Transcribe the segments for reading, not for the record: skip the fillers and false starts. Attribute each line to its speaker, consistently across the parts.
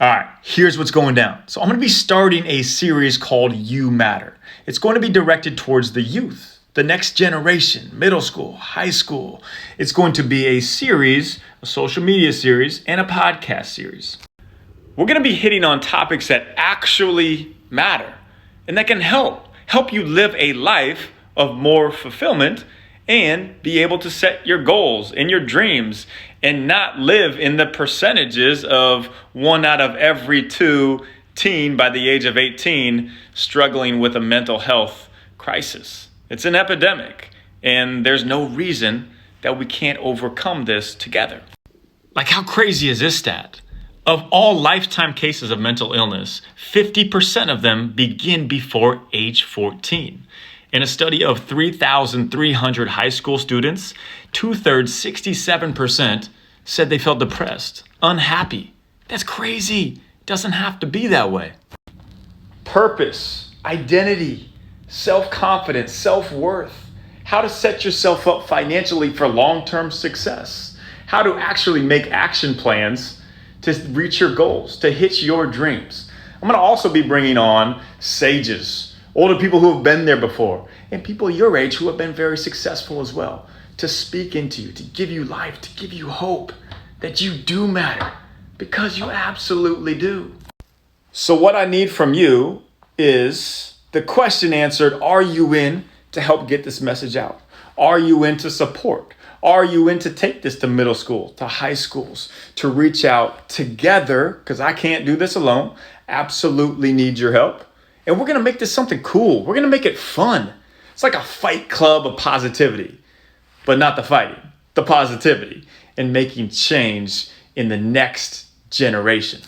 Speaker 1: All right, here's what's going down. So I'm going to be starting a series called You Matter. It's going to be directed towards the youth, the next generation, middle school, high school. It's going to be a series, a social media series, and a podcast series. We're going to be hitting on topics that actually matter and that can help you live a life of more fulfillment and be able to set your goals and your dreams and not live in the percentages of 1 out of every 2 teen by the age of 18 struggling with a mental health crisis. It's an epidemic, and there's no reason that we can't overcome this together. Like, how crazy is this stat? Of all lifetime cases of mental illness, 50% of them begin before age 14. In a study of 3,300 high school students, 2/3, 67%, said they felt depressed, unhappy. That's crazy. It doesn't have to be that way. Purpose, identity, self-confidence, self-worth, how to set yourself up financially for long-term success, how to actually make action plans to reach your goals, to hit your dreams. I'm going to also be bringing on sages, older people who have been there before, and people your age who have been very successful as well, to speak into you, to give you life, to give you hope that you do matter, because you absolutely do. So what I need from you is the question answered: are you in to help get this message out? Are you in to support? Are you in to take this to middle school, to high schools, to reach out together? Because I can't do this alone. Absolutely need your help. And we're going to make this something cool. We're going to make it fun. It's like a fight club of positivity, but not the fighting, the positivity, and making change in the next generation.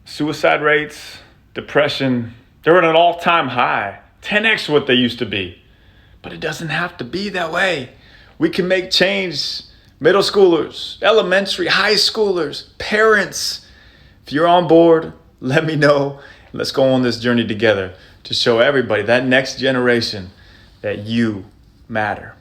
Speaker 1: Suicide rates, depression, they're at an all-time high, 10x what they used to be. But it doesn't have to be that way. We can make change. Middle schoolers, elementary, high schoolers, parents. If you're on board, let me know. Let's go on this journey together to show everybody, that next generation, that you matter.